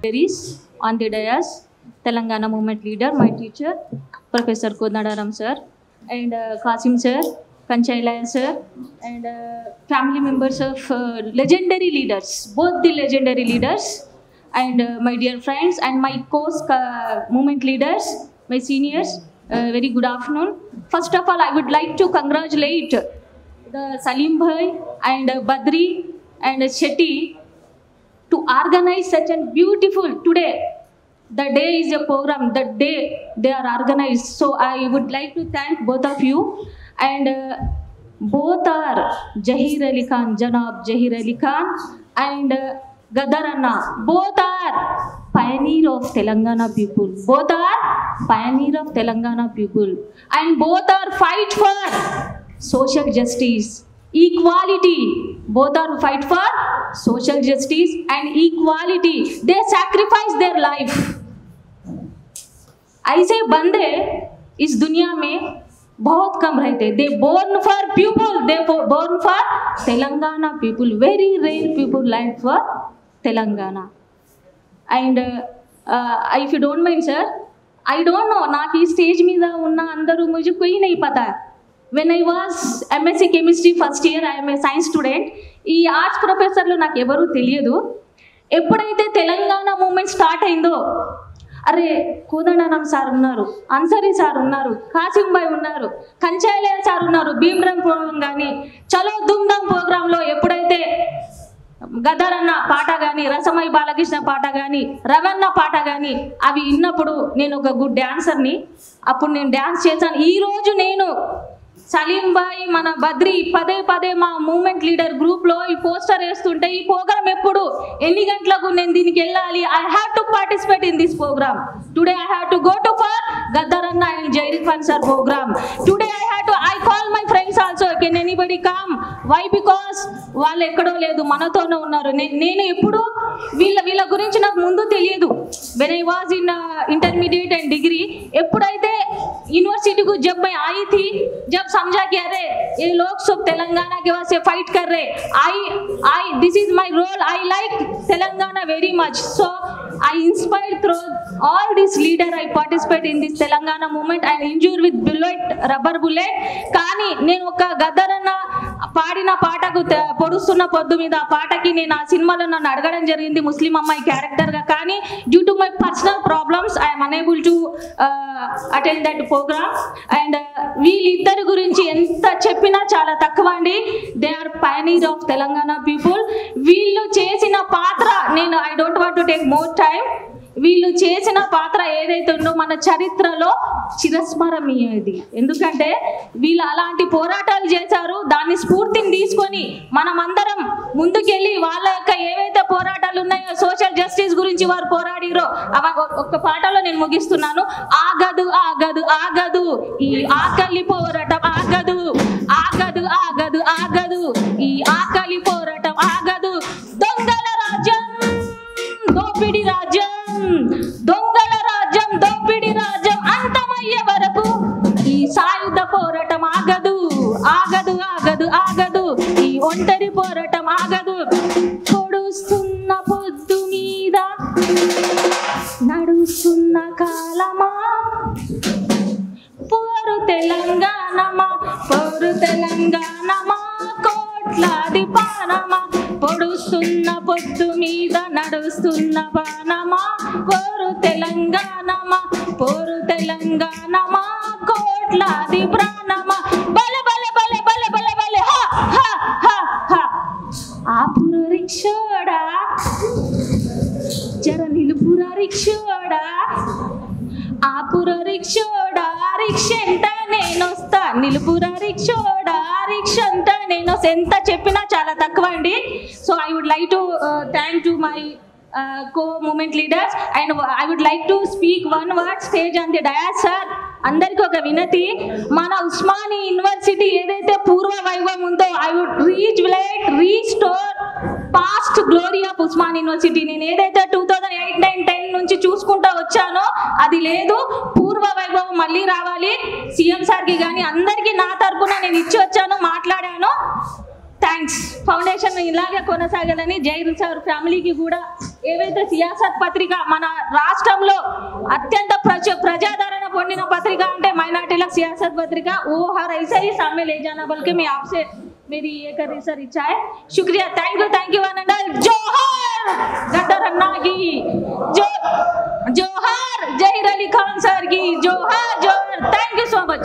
On the dais, Telangana movement leader, my teacher, Professor Kodnadaram sir, and Qasim sir, Kanchailaya sir, and family members of legendary leaders, both the legendary leaders, and my dear friends and my movement leaders, my seniors, very good afternoon. First of all, I would like to congratulate the Salim Bhai and Badri and Shetty to organize such a beautiful today. The day is a program, the day they are organized. So I would like to thank both of you. And both are Zahir Ali Khan, Janab Zahir Ali Khan and Gadar Anna. Both are pioneer of Telangana people. Both are pioneer of Telangana people. And both are fight for social justice, equality. Both are fight for social justice and equality. They sacrifice their life. ऐसे बंदे इस दुनिया में बहुत कम रहते. They born for people. They born for Telangana people. Very rare people live for Telangana. And if you don't mind, sir, I don't know. నాకు ఈ stage మీద ఉన్న అందరూ मुझे कोई नहीं पता. When I was MSc chemistry first year, I am a science student. ఈ ఆర్ట్స్ ప్రొఫెసర్లు నాకు ఎవరు తెలియదు. ఎప్పుడైతే తెలంగాణ మూమెంట్ స్టార్ట్ అయిందో, అరే కోదండరాం సార్ ఉన్నారు, అన్సరీ సార్ ఉన్నారు, కాసిం భాయ్ ఉన్నారు, కంచాయిలయ్య సార్ ఉన్నారు, భీమ్రామ్ ప్రోగ్రామ్ కానీ, చలో ధూమ్ధామ్ ప్రోగ్రాంలో ఎప్పుడైతే గదర్ అన్న పాట కానీ, రసమై బాలకృష్ణ పాట కానీ, రవణ పాట కానీ అవి విన్నప్పుడు నేను ఒక గుడ్ డాన్సర్ని. అప్పుడు నేను డ్యాన్స్ చేశాను. ఈరోజు నేను సలీం భాయ్ మన బద్రి పదే పదే మా మూమెంట్ లీడర్ గ్రూప్లో ఈ పోస్టర్ వేస్తుంటే ఈ ప్రోగ్రామ్ ఎప్పుడు ఎన్ని గంటలకు నేను దీనికి వెళ్ళాలి. I have to participate in this programme. Today I have to go to for Gaddar Anna and Zaheer Khan sir programme. Today I call my friends also, can anybody come? Why? Because వాళ్ళు ఎక్కడో లేదు, మనతోనే ఉన్నారు. నేను ఎప్పుడు వీళ్ళ గురించి నాకు ముందు తెలియదు. When I was in intermediate and degree, ఎప్పుడైతే यूनिवर्सिटी को जब मैं आई थी, जब समझा कि अरे ये लोग सब तेलंगाना के वास्ते फाइट कर रहे, I this is my role. I like Telangana very much. So I inspired through all these leader. I participate in this Telangana movement. I injured with bullet, rubber bullet. కానీ నేను ఒక గద్దరన్న పాడిన పాటకు పొడుస్తున్న పొద్దు మీద ఆ పాటకి నేను ఆ సినిమాలో నన్ను అడగడం జరిగింది ముస్లిం అమ్మాయి క్యారెక్టర్గా. కానీ due to my personal problems I'm unable to attend that program. And వీళ్ళిద్దరి గురించి ఎంత చెప్పినా చాలా తక్కువ అండి. They are pioneer of Telangana people. వీళ్ళు చేసిన పాత్ర, నేను I don't want to take more time. వీళ్ళు చేసిన పాత్ర ఏదైతే ఉందో మన చరిత్రలో చిరస్మరణీయది. ఎందుకంటే వీళ్ళు అలాంటి పోరాటాలు చేశారు. దాన్ని స్ఫూర్తిని తీసుకొని మనమందరం ముందుకెళ్ళి వాళ్ళ యొక్క ఏవైతే పోరాటాలు ఉన్నాయో సోషల్ జస్టిస్ గురించి వారు పోరాడిరో అవ ఒక్క పాటలో నేను ముగిస్తున్నాను. ఆగదు ఆగదు ఆగదు ఈ ఆకలి పోరాటం, ఆగదు ఆగదు ఆగదు ఆగదు ఈ ఆకలి పోరాటం, ఆగదు దొంగల రాజ్యం దోపిడి రాజ్యం, దొంగల రాజ్యం దోపిడి రాజ్యం అంతమయ్యే వరకు ఈ సాయుధ పోరాటం ఆగదు ఆగదు ఆగదు ఆగదు ఈ ఒంటరి పోరాటం ఆగదు. పొడుస్తున్న పొద్దు మీద నడుస్తున్న కాలమా, పోరు తెలంగాణమా, పోరు తెలంగాణమా, కోట్లాది పానమా, పొడుస్తున్న పొద్దు మీద నడుస్తున్న బాణమా, పోరు తెలంగాణమా, పోరు తెలంగాణమా, కోట్లాది ప్రాణమా, బల బల బల బల బల బల హ హ హ హ. ఆపుర రిక్షోడా, జర నిలుపురా రిక్షోడా, ఆపుర రిక్షోడా, రిక్షంట నేనొస్తా, నిలుపురా రిక్షోడా, రిక్షంట నేను ఎంత చెప్పినా చాలా తక్కువ అండి. So I would like to thank to my co-movement leaders and I would like to speak one word stage on the dais. Sir, అందరికి ఒక వినతి, మన ఉస్మానియా యూనివర్సిటీ ఏదైతే పూర్వ వైభవం ఉందో I would restore past glory of Osmania university. నేను ఏదైతే 2008, 9, 10 నుంచి చూసుకుంటా వచ్చానో అది లేదు. పూర్వ వైభవం మళ్ళీ రావాలి. సీఎం సార్కి కానీ అందరికీ నా తరపున నేను ఇచ్చి వచ్చాను, మాట్లాడాను. థ్యాంక్స్. ఫౌండేషన్ ఇలాగే కొనసాగాలని జైర్ సార్ ఫ్యామిలీకి కూడా ఏవైతే సియాసత్ పత్రిక మన రాష్ట్రంలో అత్యంత ప్రజాదరణ పొందిన పత్రిక అంటే మైనార్టీలకు సియాసత్ पत्रिका वो हर ऐसे ही सामने ले जाना बल्कि मैं आपसे मेरी ये कर रही सर इच्छा है। शुक्रिया, thank you one and all. Johar Gaddar Anna की जोहर, जहीर अली खान सर की Johar Johar, thank you so much.